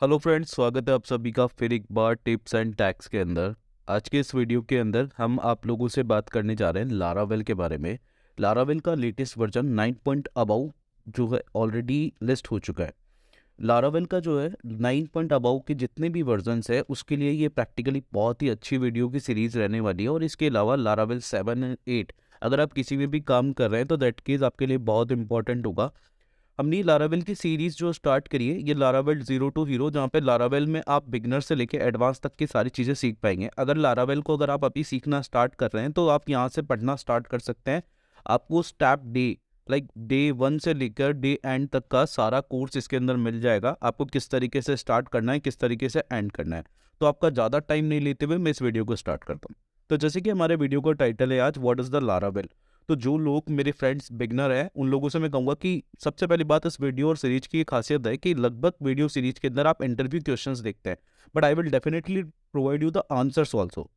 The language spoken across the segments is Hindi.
हेलो फ्रेंड्स, स्वागत है आप सभी का फिर एक बार टिप्स एंड टैक्स के अंदर। आज के इस वीडियो के अंदर हम आप लोगों से बात करने जा रहे हैं लारावेल के बारे में। लारावेल का लेटेस्ट वर्जन 9 पॉइंट अबाउ जो है ऑलरेडी लिस्ट हो चुका है। लारावेल का जो है 9 पॉइंट अबाउ के जितने भी वर्जन्स है उसके लिए ये प्रैक्टिकली बहुत ही अच्छी वीडियो की सीरीज रहने वाली है। और इसके अलावा लारावेल 7 एंड 8 अगर आप किसी में भी काम कर रहे हैं तो दैट केस आपके लिए बहुत इंपॉर्टेंट होगा। हमने लारावेल की सीरीज जो स्टार्ट करी है ये लारावेल जीरो टू हीरो, जहाँ पे लारावेल में आप बिगनर से लेके एडवांस तक की सारी चीज़ें सीख पाएंगे। अगर लारावेल को अगर आप अभी सीखना स्टार्ट कर रहे हैं तो आप यहाँ से पढ़ना स्टार्ट कर सकते हैं। आपको स्टेप डे लाइक डे 1 से लेकर डे एंड तक का सारा कोर्स इसके अंदर मिल जाएगा। आपको किस तरीके से स्टार्ट करना है, किस तरीके से एंड करना है। तो आपका ज़्यादा टाइम नहीं लेते हुए मैं इस वीडियो को स्टार्ट करता हूँ। तो जैसे कि हमारे वीडियो का टाइटल है आज व्हाट इज़ द लारावेल। तो जो लोग मेरे फ्रेंड्स बिगनर हैं उन लोगों से मैं कहूँगा कि सबसे पहली बात इस वीडियो और सीरीज की खासियत है कि लगभग वीडियो सीरीज के अंदर आप इंटरव्यू क्वेश्चंस देखते हैं, but I will definitely provide you the answers also.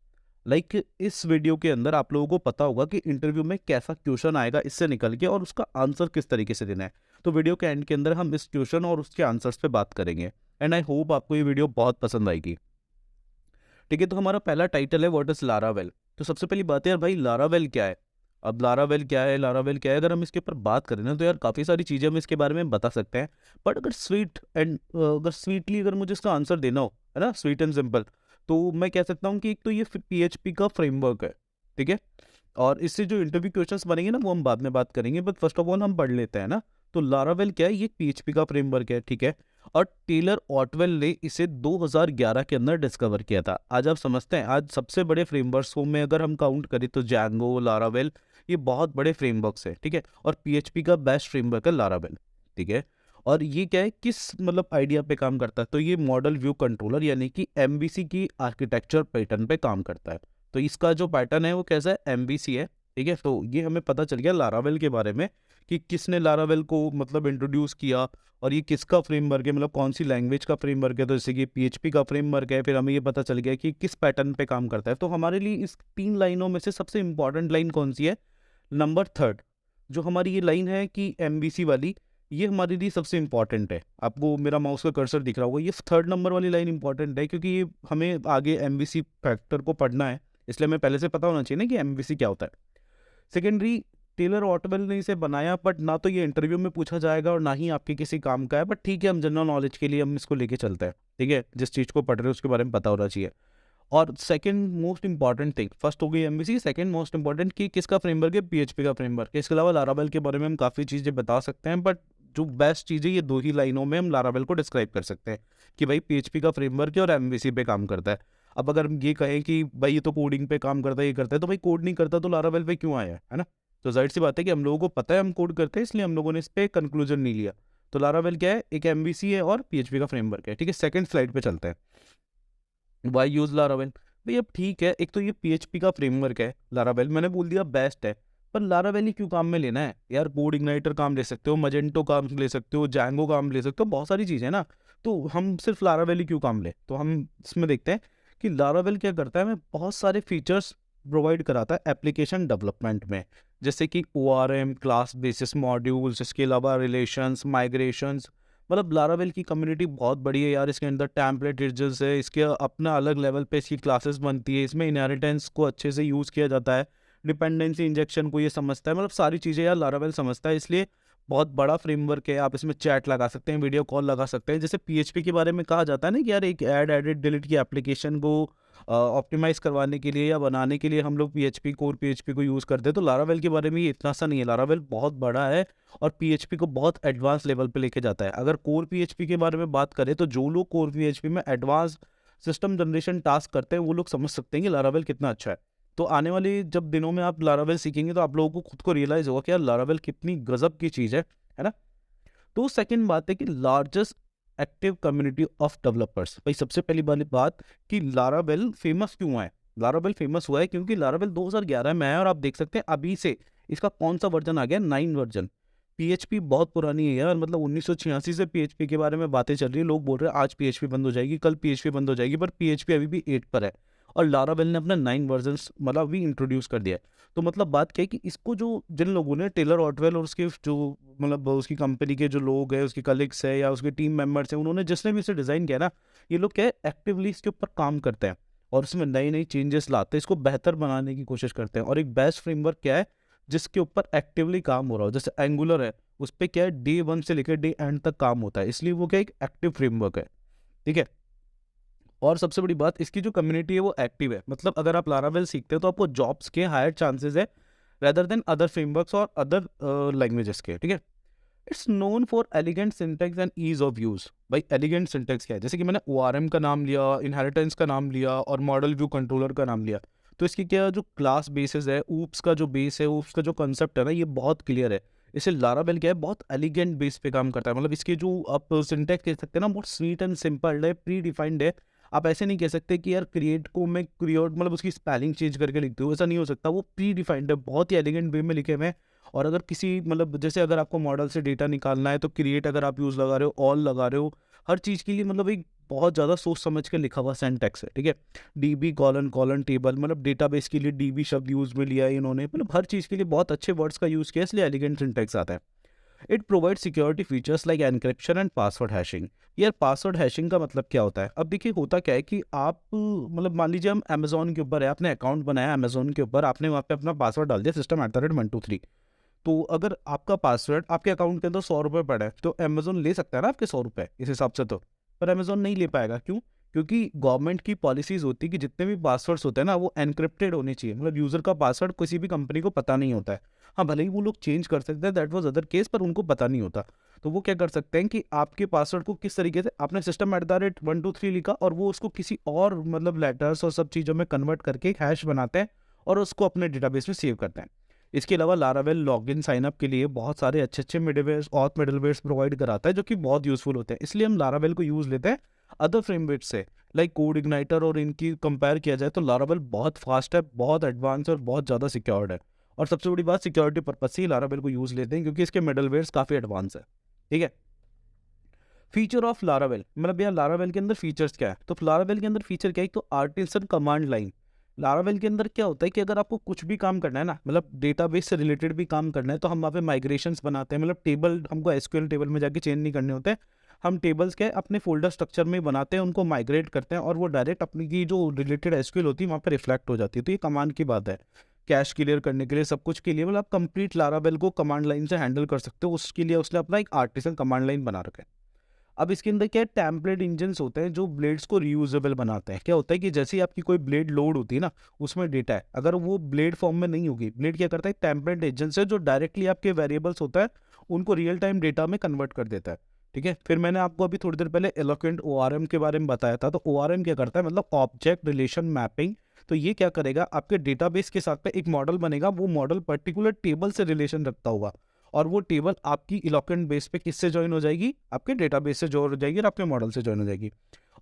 Like इस वीडियो के अंदर आप लोगों को पता होगा कि इंटरव्यू में कैसा क्वेश्चन आएगा इससे निकल के और उसका आंसर किस तरीके से देना है। तो वीडियो के एंड के अंदर हम इस क्वेश्चन और उसके आंसर्स पे बात करेंगे एंड आई होप आपको ये वीडियो बहुत पसंद आएगी। ठीक है, तो हमारा पहला टाइटल है व्हाट इज लारावेल। तो सबसे पहली बात है यार भाई, लारावेल क्या है। अब लारावेल क्या है, लारावेल क्या है, अगर हम इसके ऊपर बात करें ना तो यार काफ़ी सारी चीज़ें हम इसके बारे में बता सकते हैं। बट अगर अगर स्वीटली अगर मुझे इसका आंसर देना हो, है ना, स्वीट एंड सिंपल, तो मैं कह सकता हूँ कि एक तो ये PHP का फ्रेमवर्क है। ठीक है, और इससे जो इंटरव्यू क्वेश्चंस बनेंगे ना वो हम बाद में बात करेंगे, बट फर्स्ट ऑफ ऑल हम पढ़ लेते हैं ना। तो लारावेल क्या है, ये PHP का फ्रेमवर्क है। ठीक है, और टेलर ऑटवेल ने इसे 2011 के अंदर डिस्कवर किया था। आज आप समझते हैं आज सबसे बड़े फ्रेमवर्क्स में अगर हम काउंट करें तो जैंगो, लारावेल, ये बहुत बड़े फ्रेमवर्क्स है। ठीक है, और PHP का बेस्ट फ्रेमवर्क है लारावेल। ठीक है, और ये क्या है, किस मतलब आइडिया पे काम करता है, तो ये मॉडल व्यू कंट्रोलर यानी कि MVC की आर्किटेक्चर पैटर्न पे काम करता है। तो इसका जो पैटर्न है वो कैसा है, MVC है। ठीक है, तो ये हमें पता चल गया लारावेल के बारे में कि किसने लारावेल को मतलब इंट्रोड्यूस किया और ये किसका फ्रेमवर्क है, मतलब कौन सी लैंग्वेज का फ्रेमवर्क है। तो जैसे कि PHP का फ्रेमवर्क है, फिर हमें ये पता चल गया कि किस पैटर्न पे काम करता है। तो हमारे लिए इस 3 लाइनों में से सबसे इंपॉर्टेंट लाइन कौन सी है, नंबर थर्ड। जो हमारी ये लाइन है कि MVC वाली, ये हमारे लिए सबसे इंपॉर्टेंट है। आपको मेरा माउस का कर्सर दिख रहा होगा, ये थर्ड नंबर वाली लाइन इंपॉर्टेंट है क्योंकि ये हमें आगे MVC फैक्टर को पढ़ना है, इसलिए हमें पहले से पता होना चाहिए ना कि MVC क्या होता है। सेकेंडरी, टेलर ऑटवेल ने इसे बनाया, बट ना तो ये इंटरव्यू में पूछा जाएगा और ना ही आपके किसी काम का है, बट ठीक है हम जनरल नॉलेज के लिए हम इसको लेके चलते हैं। ठीक है, जिस चीज़ को पढ़ रहे हैं उसके बारे में पता होना चाहिए। और second most important thing, first हो गई MVC, सेकंड मोस्ट इंपॉर्टेंट कि किसका फ्रेमवर्क है, PHP का फ्रेमवर्क है। इसके अलावा लारावेल के बारे में हम काफ़ी चीज़ें बता सकते हैं, बट जो बेस्ट चीज़ है ये 2 ही लाइनों में हम लारावेल को डिस्क्राइब कर सकते हैं कि भाई PHP का फ्रेमवर्क है और MVC पे काम करता है। अब अगर हम ये कहें कि भाई ये तो कोडिंग पे काम करता है, ये करता है, तो भाई कोड नहीं करता तो लारावेल पे क्यों आया है ना। तो जाहिर सी बात है कि हम लोगों को पता है हम कोड करते हैं, इसलिए हम लोगों ने इस पर कंक्लूजन नहीं लिया। तो लारावेल क्या है, एक MVC है और PHP का फ्रेमवर्क है। ठीक है, सेकंड स्लाइड पे चलते हैं। Why use Laravel. भाई अब ठीक है, एक तो ये PHP का फ्रेमवर्क है, लारावेल मैंने बोल दिया बेस्ट है, पर लारावेल ही क्यों काम में लेना है यार। कोड इग्नाइटर काम ले सकते हो, मजेंटो काम ले सकते हो, जैंगो काम ले सकते हो, बहुत सारी चीज़ें ना। तो हम सिर्फ लारावेल ही क्यों काम ले, तो हम इसमें देखते हैं कि लारावेल क्या करता है, हमें बहुत सारे फीचर्स प्रोवाइड कराता है एप्लीकेशन डेवलपमेंट में। जैसे कि ORM, क्लास बेसिस मॉड्यूल्स, इसके अलावा रिलेशंस, माइग्रेशंस। मतलब लारावेल की कम्युनिटी बहुत बड़ी है यार, इसके अंदर टेम्पलेट एडिटर्स है, इसके अपना अलग लेवल पे इसकी क्लासेस बनती है, इसमें इनहेरिटेंस को अच्छे से यूज़ किया जाता है, डिपेंडेंसी इंजेक्शन को ये समझता है, मतलब सारी चीज़ें यार लारावेल समझता है। इसलिए बहुत बड़ा फ्रेमवर्क है। आप इसमें चैट लगा सकते हैं, वीडियो कॉल लगा सकते हैं। जैसे PHP के बारे में कहा जाता है ना कि यार एक ऐड एडिट डिलीट की एप्लीकेशन को ऑप्टिमाइज करवाने के लिए या बनाने के लिए हम लोग कोर PHP को यूज़ करते हैं, तो लारावेल के बारे में ये इतना सा नहीं है। लारावेल बहुत बड़ा है और PHP को बहुत एडवांस लेवल पे लेके जाता है। अगर कोर PHP के बारे में बात करें तो जो लोग कोर PHP में एडवांस सिस्टम जनरेशन टास्क करते हैं वो लोग समझ सकते हैं कि लारावेल कितना अच्छा है। तो आने वाले जब दिनों में आप लारावेल सीखेंगे तो आप लोगों को खुद को रियलाइज होगा कि यार लारावेल कितनी गजब की चीज़ है ना। तो सेकंड बात है कि largest active community of developers. भाई सबसे पहली वाली बात कि लारावेल फेमस क्यों हुआ है। लारावेल फेमस हुआ है क्योंकि लारावेल 2011 में आया और आप देख सकते हैं अभी से इसका कौन सा वर्जन आ गया, 9 वर्जन। PHP बहुत पुरानी है यार, मतलब 1986 से PHP के बारे में बातें चल रही है। लोग बोल रहे हैं आज PHP बंद हो जाएगी, कल PHP बंद हो जाएगी, पर PHP अभी भी 8 पर है। और लारावेल ने अपना 9 वर्जन्स मतलब भी इंट्रोड्यूस कर दिया है। तो मतलब बात क्या है कि इसको जो जिन लोगों ने टेलर ऑटवेल और उसके जो मतलब उसकी कंपनी के जो लोग हैं, उसके कलीग्स है या उसके टीम मेंबर्स हैं, उन्होंने जिसने भी इसे डिज़ाइन किया ना, ये लोग क्या है एक्टिवली इसके ऊपर काम करते हैं और इसमें नई नई चेंजेस लाते हैं, इसको बेहतर बनाने की कोशिश करते हैं। और एक बेस्ट फ्रेमवर्क क्या है जिसके ऊपर एक्टिवली काम हो रहा हो, जैसे एंगुलर है, उस पर क्या है डे 1 से लेकर डे एंड तक काम होता है, इसलिए वो क्या एक एक्टिव फ्रेमवर्क है। ठीक है। और सबसे बड़ी बात, इसकी जो कम्युनिटी है वो एक्टिव है, मतलब अगर आप लारावेल सीखते हो तो आपको जॉब्स के हायर चांसेस है रेदर देन अदर फ्रेमवर्क्स और अदर लैंग्वेजेस के। ठीक है। It's known for elegant syntax and ease of use. भाई एलिगेंट सिंटेक्स क्या है, जैसे कि मैंने ORM का नाम लिया, इनहेरिटेंस का नाम लिया और मॉडल व्यू कंट्रोलर का नाम लिया, तो इसकी क्या जो क्लास बेसिस है, ऊप्स का जो बेस है, ऊप्स का जो कंसेप्ट है ना, ये बहुत क्लियर है। इसे लारावेल क्या है बहुत एलिगेंट बेस पे काम करता है, मतलब इसके जो आप सिंटेक्स कह सकते हैं ना, बहुत स्वीट एंड सिंपल है, प्री डिफाइंड है। आप ऐसे नहीं कह सकते कि यार क्रिएट को मैं क्रिएट मतलब उसकी स्पेलिंग चेंज करके लिखती हूँ, ऐसा नहीं हो सकता। वो प्री डिफाइंड है, बहुत ही एलिगेंट वे में लिखे हुए हैं। और अगर किसी मतलब जैसे अगर आपको मॉडल से डेटा निकालना है तो क्रिएट अगर आप यूज़ लगा रहे हो, ऑल लगा रहे हो, हर चीज़ के लिए मतलब एक बहुत ज़्यादा सोच समझ के लिखा हुआ सिंटैक्स है। ठीक है। डीबी कॉलन कॉलन टेबल, मतलब डेटाबेस के लिए डीबी शब्द यूज़ में लिया है इन्होंने, मतलब हर चीज़ के लिए बहुत अच्छे वर्ड्स का यूज़ किया, इसलिए एलिगेंट सिंटैक्स आता है। It provide security features like encryption and password hashing. यार पासवर्ड हैशिंग का मतलब क्या होता है, अब देखिए होता क्या है कि आप मतलब मान लीजिए हम अमेजोन के ऊपर है, आपने अकाउंट बनाया अमेजोन के ऊपर, आपने वहाँ पे अपना पासवर्ड डाल दिया system@123। तो अगर आपका पासवर्ड आपके अकाउंट के अंदर 100 रुपये पड़ा है तो अमेजोन ले सकता है ना आपके 100 रुपये इस हिसाब से, तो पर अमेजोन नहीं ले पाएगा। क्यों? क्योंकि गवर्नमेंट की पॉलिसीज होती है कि जितने भी पासवर्ड्स होते हैं ना वो एनक्रिप्टेड होने चाहिए, मतलब यूज़र का पासवर्ड किसी भी कंपनी को पता नहीं होता है। हाँ भले ही वो लोग चेंज कर सकते हैं, दैट वाज अदर केस, पर उनको पता नहीं होता। तो वो क्या कर सकते हैं कि आपके पासवर्ड को किस तरीके से आपने system@123 लिखा और वो उसको किसी और मतलब लेटर्स और सब चीज़ों में कन्वर्ट करके एक हैश बनाते हैं और उसको अपने डेटाबेस में सेव करते हैं। इसके अलावा लारावेल लॉगिन साइनअप के लिए बहुत सारे अच्छे अच्छे मिडलवेयर्स ऑथ मिडलवेयर्स प्रोवाइड कराता है जो कि बहुत यूजफुल होते हैं, इसलिए हम लारावेल को यूज़ लेते हैं अदर फ्रेमवर्क से, लाइक कोड इग्नाइटर, और इनकी कंपेयर किया जाए तो लारावेल बहुत फास्ट है, बहुत एडवांस है और बहुत ज़्यादा सिक्योर्ड है। और सबसे बड़ी बात, सिक्योरिटी पर्पज से ही लारावेल को यूज़ लेते हैं क्योंकि इसके मिडलवेयर्स काफ़ी एडवांस है। ठीक है। फीचर ऑफ लारावेल, मतलब यार लारावेल के अंदर फीचर्स क्या है, तो लारावेल के अंदर फीचर क्या है, एक तो आर्टिसन कमांड लाइन। लारावेल के अंदर क्या होता है कि अगर आपको कुछ भी काम करना है ना, मतलब डेटाबेस से रिलेटेड भी काम करना है, तो हम वहाँ पे माइग्रेशंस बनाते हैं, मतलब टेबल हमको एसक्यूएल टेबल में जाके चेंज नहीं करने होते, हम टेबल्स के अपने फोल्डर स्ट्रक्चर में बनाते हैं, उनको माइग्रेट करते हैं और वो डायरेक्ट अपनी की जो रिलेटेड एसक्यूएल होती है वहाँ पर रिफ्लेक्ट हो जाती है। तो ये कमांड की बात है, कैश क्लियर करने के लिए, सब कुछ के लिए, मतलब आप कंप्लीट लारावेल को कमांड लाइन से हैंडल कर सकते हो, उसके लिए उसने अपना एक आर्टिसन कमांड लाइन बना रखा है। अब इसके अंदर क्या है, टेम्पलेट इंजन्स होते हैं जो ब्लेड्स को रीयूजेबल बनाते हैं। क्या होता है कि जैसे ही आपकी कोई ब्लेड लोड होती है ना, उसमें डेटा है, अगर वो ब्लेड फॉर्म में नहीं होगी, ब्लेड क्या करता है, टेम्पलेट इंजन है जो डायरेक्टली आपके वेरिएबल्स होता है उनको रियल टाइम डेटा में कन्वर्ट कर देता है। ठीक है। फिर मैंने आपको अभी थोड़ी देर पहले एलोक्वेंट ORM के बारे में बताया था, तो ORM क्या करता है, मतलब ऑब्जेक्ट रिलेशन मैपिंग। तो ये क्या करेगा, आपके डेटाबेस के साथ में एक मॉडल बनेगा, वो मॉडल पर्टिकुलर टेबल से रिलेशन रखता होगा और वो टेबल आपकी इलोक्वेंट बेस पे किससे ज्वाइन हो जाएगी, आपके डेटाबेस से ज्वाइन हो जाएगी और आपके मॉडल से ज्वाइन हो जाएगी।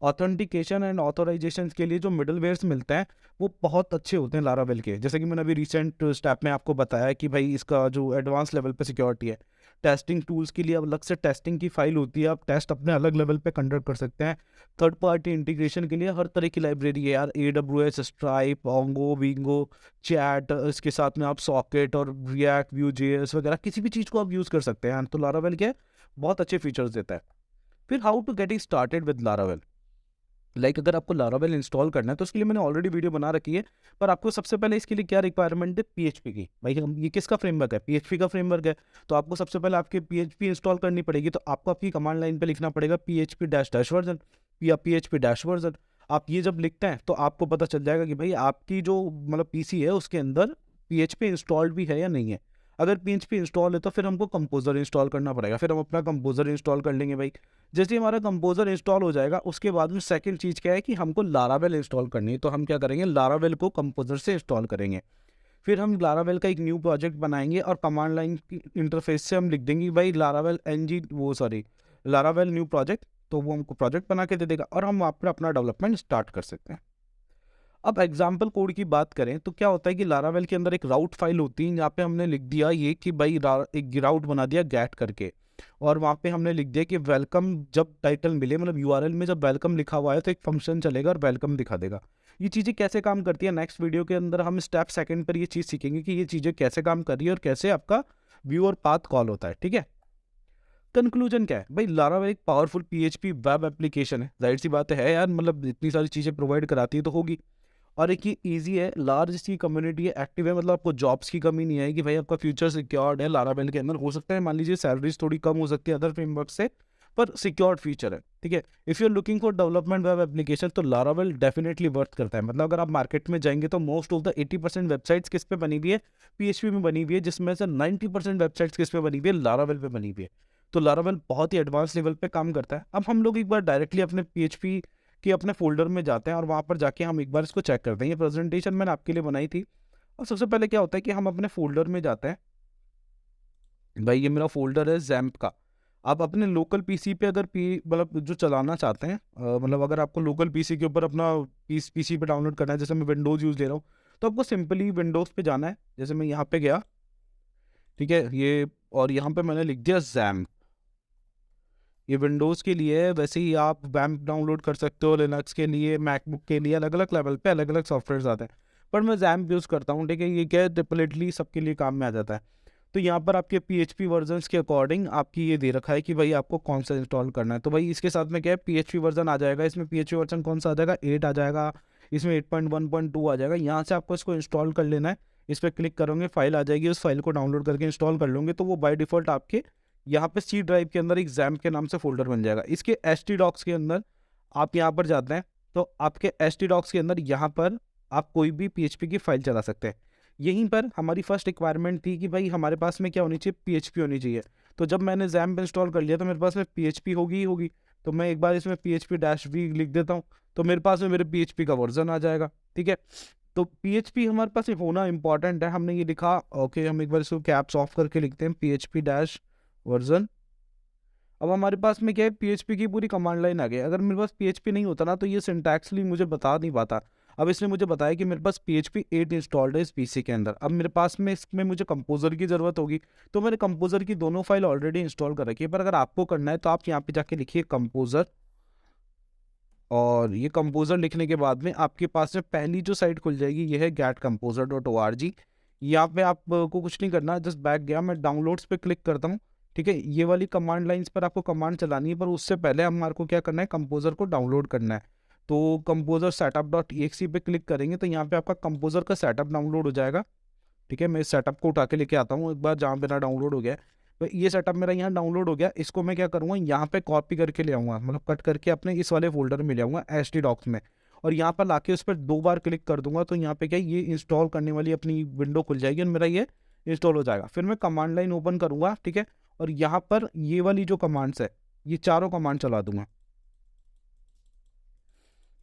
ऑथेंटिकेशन एंड ऑथराइजेशन के लिए जो मिडलवेयर्स मिलते हैं वो बहुत अच्छे होते हैं लारावेल के, जैसे कि मैंने अभी रिसेंट स्टेप में आपको बताया कि भाई इसका जो एडवांस लेवल पे सिक्योरिटी है। टेस्टिंग टूल्स के लिए अलग से टेस्टिंग की फाइल होती है, आप टेस्ट अपने अलग लेवल पे कंडक्ट कर सकते हैं। थर्ड पार्टी इंटीग्रेशन के लिए हर तरह की लाइब्रेरी है यार, AWS, स्ट्राइप, ओंगो, विंगो, चैट, इसके साथ में आप सॉकेट और रिएक्ट, Vue.js वगैरह किसी भी चीज़ को आप यूज़ कर सकते हैं। तो लारावेल क्या है, बहुत अच्छे फीचर्स देता है। फिर how to get started with Laravel, अगर आपको लारावेल इंस्टॉल करना है तो उसके लिए मैंने ऑलरेडी वीडियो बना रखी है, पर आपको सबसे पहले इसके लिए क्या रिक्वायरमेंट है, PHP की। भाई हम ये किसका फ्रेमवर्क है, PHP का फ्रेमवर्क है, तो आपको सबसे पहले आपकी PHP इंस्टॉल करनी पड़ेगी। तो आपको आपकी कमांड लाइन पे लिखना पड़ेगा PHP डैश डैश वर्जन या PHP डैश वर्जन। आप ये जब लिखते हैं तो आपको पता चल जाएगा कि भाई आपकी जो मतलब PC है उसके अंदर PHP इंस्टॉल्ड भी है या नहीं है। अगर PHP इंस्टॉल है तो फिर हमको कंपोजर इंस्टॉल करना पड़ेगा, फिर हम अपना कंपोजर इंस्टॉल कर लेंगे भाई। जैसे ही हमारा कंपोजर इंस्टॉल हो जाएगा उसके बाद में सेकंड चीज़ क्या है कि हमको लारावेल इंस्टॉल करनी है, तो हम क्या करेंगे, लारावेल को कंपोजर से इंस्टॉल करेंगे। फिर हम लारावेल का एक न्यू प्रोजेक्ट बनाएंगे और कमांड लाइन की इंटरफेस से हम लिख देंगे भाई लारावेल लारावेल न्यू प्रोजेक्ट, तो वो हमको प्रोजेक्ट बना के दे देगा और हम वहाँ पर अपना डेवलपमेंट स्टार्ट कर सकते हैं। अब एग्जाम्पल कोड की बात करें तो क्या होता है कि लारावेल के अंदर एक राउट फाइल होती है, जहाँ पे हमने लिख दिया ये कि भाई एक राउट बना दिया गेट करके। और वहाँ पे हमने लिख दिया कि वेलकम जब टाइटल मिले, मतलब यूआरएल में जब वेलकम लिखा हुआ है तो एक फंक्शन चलेगा और वेलकम दिखा देगा। ये चीज़ें कैसे काम करती है, नेक्स्ट वीडियो के अंदर हम स्टेप सेकंड पर ये चीज़ सीखेंगे कि ये चीज़ें कैसे काम कर रही है और कैसे आपका व्यू और पाथ कॉल होता है। ठीक है, कंक्लूजन क्या है भाई, लारावेल एक पावरफुल पीएचपी वेब एप्लीकेशन है, जाहिर सी बात है यार, मतलब इतनी सारी चीज़ें प्रोवाइड कराती है तो होगी। और एक ये ईजी है, लार्ज सी कम्युनिटी है, एक्टिव है, मतलब आपको जॉब्स की कमी नहीं आएगी भाई, आपका फ्यूचर सिक्योर्ड है लारावेल के अंदर। हो सकता है मान लीजिए सैलरीज थोड़ी कम हो सकती है अदर फ्रेमवर्क से, पर सिक्योर्ड फ्यूचर है। ठीक है, if you are looking for development web application तो लारावेल डेफिनेटली वर्थ करता है। मतलब अगर आप मार्केट में जाएंगे तो मोस्ट ऑफ द 80% वेबसाइट्स किस पे बनी हुई है, पीएचपी में बनी हुई है, जिसमें से 90% वेबसाइट्स किस पे बनी हुई है, लारावेल पे बनी हुई है। तो लारावेल बहुत ही एडवांस लेवल पे काम करता है। अब हम लोग एक बार डायरेक्टली अपने पीएचपी कि अपने फोल्डर में जाते हैं और वहाँ पर जाके हम एक बार इसको चेक करते हैं। ये प्रेजेंटेशन मैंने आपके लिए बनाई थी। और सबसे पहले क्या होता है कि हम अपने फोल्डर में जाते हैं। भाई ये मेरा फोल्डर है जैम्प का। आप अपने लोकल पीसी पे अगर मतलब जो चलाना चाहते हैं, मतलब अगर आपको लोकल पीसी के ऊपर अपना पीसी पे डाउनलोड करना है, जैसे मैं विंडोज़ यूज़ ले रहा हूँ, तो आपको सिंपली विंडोज़ पे जाना है। जैसे मैं यहाँ पे गया, ठीक है, ये और यहाँ पे मैंने लिख दिया जैम्प। ये विंडोज़ के लिए है, वैसे ही आप वैम्प डाउनलोड कर सकते हो लिनक्स के लिए, मैकबुक के लिए, अलग अलग लेवल पे अलग अलग सॉफ्टवेयर आते हैं। पर मैं जैम्प यूज़ करता हूँ। ठीक है, ये क्या है, ट्रिपलेटली सबके लिए काम में आ जाता है। तो यहाँ पर आपके पीएचपी वर्जन्स के अकॉर्डिंग आपकी ये दे रखा है कि भाई आपको कौन सा इंस्टॉल करना है। तो भाई इसके साथ में क्या है, पीएचपी वर्जन आ जाएगा। इसमें पीएचपी वर्जन कौन सा आ जाएगा, 8 आ जाएगा, इसमें 8.1.2 आ जाएगा। यहाँ से आपको इसको इंस्टॉल कर लेना है। इस पर क्लिक करोगे, फाइल आ जाएगी, उस फाइल को डाउनलोड करके इंस्टॉल कर लोगे तो वो बाय डिफ़ॉल्ट आपके यहाँ पे सी ड्राइव के अंदर एग्जाम के नाम से फोल्डर बन जाएगा। इसके एस टी डॉक्स के अंदर आप यहाँ पर जाते हैं तो आपके एस टी डॉक्स के अंदर यहाँ पर आप कोई भी पीएचपी की फाइल चला सकते हैं। यहीं पर हमारी फर्स्ट रिक्वायरमेंट थी कि भाई हमारे पास में क्या होनी चाहिए, पीएचपी होनी चाहिए। तो जब मैंने जैम्प इंस्टॉल कर लिया तो मेरे पास में पीएचपी होगी ही होगी। तो मैं एक बार इसमें पीएचपी डैश वी लिख देता हूँ, तो मेरे पास में मेरे पीएचपी का वर्जन आ जाएगा। ठीक है, तो पीएचपी हमारे पास होना इंपॉर्टेंट है। हमने ये लिखा, ओके, हम एक बार इसको कैप्स ऑफ करके लिखते हैं, पीएचपी डैश वर्जन। अब हमारे पास में क्या है, पीएचपी की पूरी कमांड लाइन आ गई। अगर मेरे पास पीएचपी नहीं होता ना तो ये सिंटैक्सली मुझे बता नहीं पाता। अब इसने मुझे बताया कि मेरे पास पीएचपी 8 इंस्टॉल्ड है इस पीसी के अंदर। अब मेरे पास में इसमें मुझे कंपोजर की ज़रूरत होगी, तो मैंने कंपोजर की दोनों फाइल ऑलरेडी इंस्टॉल कर रखी है। पर अगर आपको करना है तो आप यहाँ पे जाके लिखिए कंपोजर, और ये कंपोजर लिखने के बाद में आपके पास में पहली जो साइट खुल जाएगी ये है getcomposer.org। यहाँ पे आपको कुछ नहीं करना, जस्ट बैक गया, मैं डाउनलोड्स पे क्लिक करता हूँ। ठीक है, ये वाली कमांड लाइंस पर आपको कमांड चलानी है, पर उससे पहले हमारे को क्या करना है, कंपोजर को डाउनलोड करना है। तो कंपोजर setup.exe पे क्लिक करेंगे तो यहाँ पे आपका कंपोजर का सेटअप डाउनलोड हो जाएगा। ठीक है, मैं इस सेटअप को उठा के लेके आता हूँ एक बार, जहाँ मेरा डाउनलोड हो गया है। तो ये सेटअप मेरा यहाँ डाउनलोड हो गया। इसको मैं क्या करूँगा, यहाँ पे कॉपी करके ले आऊँगा, मतलब कट करके अपने इस वाले फोल्डर में ले आऊँगा एच डी डॉक्स में, और यहाँ पर लाके उस पर 2 बार क्लिक कर दूंगा तो यहाँ पे क्या ये इंस्टॉल करने वाली अपनी विंडो खुल जाएगी और मेरा ये इंस्टॉल हो जाएगा। फिर मैं कमांड लाइन ओपन करूँगा। ठीक है, और यहाँ पर ये वाली जो कमांड्स है, ये चारों कमांड चला दूंगा।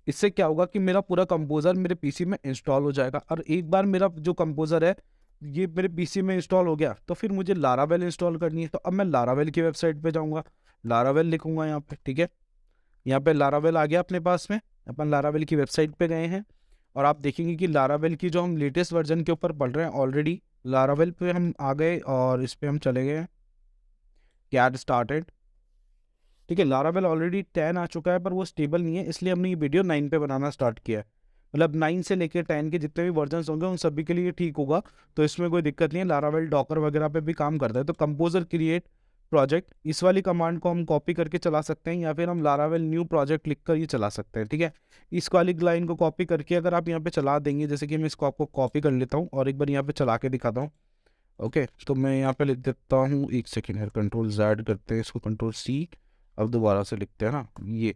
इससे क्या होगा कि मेरा पूरा कंपोजर मेरे पीसी में इंस्टॉल हो जाएगा। और एक बार मेरा जो कंपोजर है ये मेरे पीसी में इंस्टॉल हो गया तो फिर मुझे लारावेल इंस्टॉल करनी है। तो अब मैं लारावेल की वेबसाइट पे जाऊंगा, लारावेल लिखूंगा यहाँ पे। ठीक है, यहाँ पे लारावेल आ गया अपने पास में, अपन लारावेल की वेबसाइट पे गए हैं और आप देखेंगे कि लारावेल की जो हम लेटेस्ट वर्जन के ऊपर पढ़ रहे हैं, ऑलरेडी लारावेल पे हम आ गए और इस पर हम चले गए गेट स्टार्टेड। ठीक है, लारावेल ऑलरेडी 10 आ चुका है पर वो स्टेबल नहीं है, इसलिए हमने ये वीडियो 9 पे बनाना स्टार्ट किया है। मतलब 9 से लेकर 10 के जितने भी वर्जन होंगे उन सभी के लिए ठीक होगा, तो इसमें कोई दिक्कत नहीं है। लारावेल डॉकर वगैरह पे भी काम करता है। तो कंपोजर क्रिएट प्रोजेक्ट, इस वाली कमांड को हम कॉपी करके चला सकते हैं, या फिर हम लारावेल न्यू प्रोजेक्ट लिख कर ये चला सकते हैं। ठीक है, इस वाली लाइन को कॉपी करके अगर आप यहाँ पे चला देंगे, जैसे कि मैं इसको आपको कॉपी कर लेता हूँ और एक बार यहाँ पे चला के दिखाता हूँ। ओके, तो मैं यहाँ पे लिख देता हूँ, एक सेकेंड है, कंट्रोल Z करते हैं इसको, कंट्रोल C, अब दोबारा से लिखते हैं ना ये।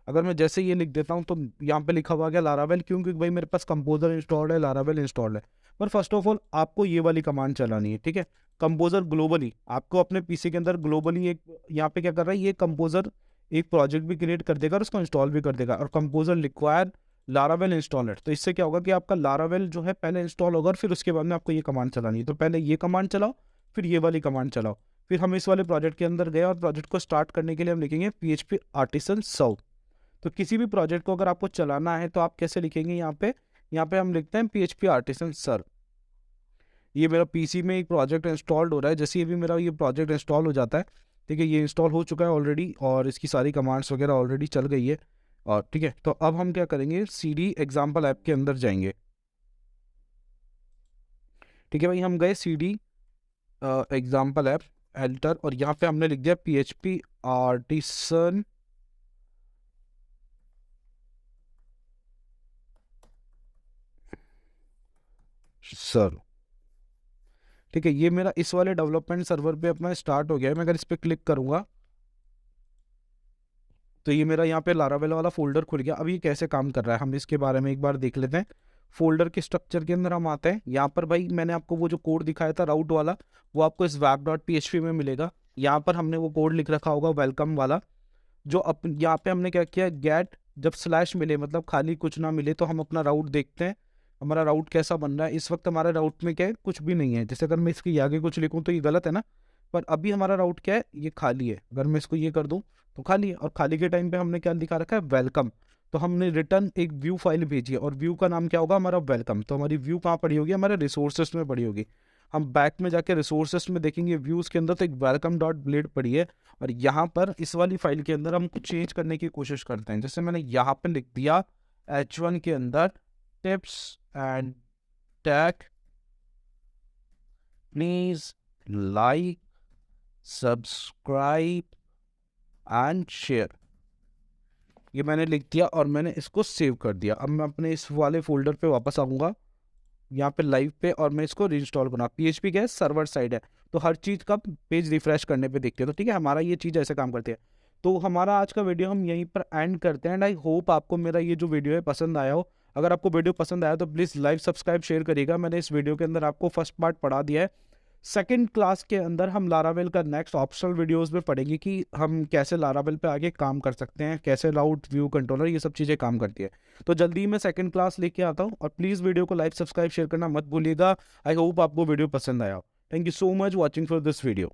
अगर मैं जैसे ये लिख देता हूँ तो यहाँ पे लिखा हुआ गया लारावेल, क्यों, क्योंकि भाई मेरे पास कंपोजर इंस्टॉल्ड है, लारावेल इंस्टॉल्ड है। पर फर्स्ट ऑफ ऑल आपको ये वाली कमांड चलानी है। ठीक है, कंपोजर ग्लोबली आपको अपने पीसी के अंदर ग्लोबली एक, यहाँ पे क्या कर रहा है, ये कंपोजर एक प्रोजेक्ट भी क्रिएट कर देगा और उसको इंस्टॉल भी कर देगा। और कंपोजर रिक्वायर लारावेल इंस्टॉलर, तो इससे क्या होगा कि आपका लारावेल जो है पहले इंस्टॉल होगा और फिर उसके बाद में आपको ये कमांड चलानी है। तो पहले ये कमांड चलाओ, फिर ये वाली कमांड चलाओ। फिर हम इस वाले प्रोजेक्ट के अंदर गए और प्रोजेक्ट को स्टार्ट करने के लिए हम लिखेंगे PHP आर्टिसन सर्व। तो किसी भी प्रोजेक्ट को अगर आपको चलाना है तो आप कैसे लिखेंगे, यहाँ पे हम लिखते हैं PHP आर्टिसन सर्व। ये मेरा पीसी में एक प्रोजेक्ट इंस्टॉल्ड हो रहा है। जैसे ही भी मेरा ये प्रोजेक्ट इंस्टॉल हो जाता है ठीक है, ये इंस्टॉल हो चुका है ऑलरेडी और इसकी सारी कमांड्स वगैरह ऑलरेडी चल गई है। और ठीक है, तो अब हम क्या करेंगे, cd एग्जाम्पल ऐप के अंदर जाएंगे। ठीक है भाई, हम गए cd एग्जाम्पल ऐप एडिटर और यहाँ पे हमने लिख दिया PHP आर्टिसन सर। ठीक है, ये मेरा इस वाले डेवलपमेंट सर्वर पे अपना स्टार्ट हो गया है। मैं अगर इस पर क्लिक करूंगा तो ये मेरा यहाँ पे लारावेल वाला फोल्डर खुल गया। अब ये कैसे काम कर रहा है हम इसके बारे में एक बार देख लेते हैं। फोल्डर के स्ट्रक्चर के अंदर हम आते हैं। यहाँ पर भाई मैंने आपको वो जो कोड दिखाया था राउट वाला, वो आपको इस web.php में मिलेगा। यहाँ पर हमने वो कोड लिख रखा होगा वेलकम वाला, जो यहाँ पे हमने क्या किया, गेट जब स्लैश मिले मतलब खाली कुछ ना मिले तो हम अपना राउट देखते हैं हमारा राउट कैसा बन रहा है। इस वक्त हमारा राउट में क्या है, कुछ भी नहीं है। जैसे अगर मैं इसके आगे कुछ लिखूं तो ये गलत है ना, पर अभी हमारा राउट क्या है, ये खाली है। अगर मैं इसको ये कर दूं तो खाली है, और खाली के टाइम पे हमने क्या दिखा रखा है, वेलकम। तो हमने रिटर्न एक व्यू फाइल भेजी है और व्यू का नाम क्या होगा, हमारा वेलकम। तो हमारी व्यू कहाँ पड़ी होगी, हमारे रिसोर्सेस में पड़ी होगी। हम बैक में जाके रिसोर्सेस में देखेंगे व्यूज के अंदर तो एक वेलकम डॉट ब्लेड पड़ी है। और यहाँ पर इस वाली फाइल के अंदर हम कुछ चेंज करने की कोशिश करते हैं। जैसे मैंने यहाँ पे लिख दिया H1 के अंदर tips and tag, please like subscribe and share. ये मैंने लिख दिया और मैंने इसको सेव कर दिया। अब मैं अपने इस वाले फोल्डर पे वापस आऊँगा, यहाँ पे लाइव पे, और मैं इसको रीइंस्टॉल करूँगा। PHP क्या है, सर्वर साइड है, तो हर चीज़ का पेज रिफ्रेश करने पे देखते हैं। तो ठीक है, हमारा ये चीज़ ऐसे काम करती है। तो हमारा आज का वीडियो हम यहीं पर एंड करते हैं। एंड आई होप आपको मेरा ये जो वीडियो है पसंद आया हो। अगर आपको वीडियो पसंद आया तो प्लीज़ लाइक सब्सक्राइब शेयर करिएगा। मैंने इस वीडियो के अंदर आपको फर्स्ट पार्ट पढ़ा दिया है। सेकंड क्लास के अंदर हम लारावेल का नेक्स्ट ऑप्शनल वीडियोस में पढ़ेंगे कि हम कैसे लारावेल पे आगे काम कर सकते हैं, कैसे राउट व्यू कंट्रोलर ये सब चीज़ें काम करती है। तो जल्दी ही मैं सेकंड क्लास लेके आता हूँ, और प्लीज़ वीडियो को लाइक सब्सक्राइब शेयर करना मत भूलिएगा। आई होप आपको वीडियो पसंद आया। Thank you so much watching for this video.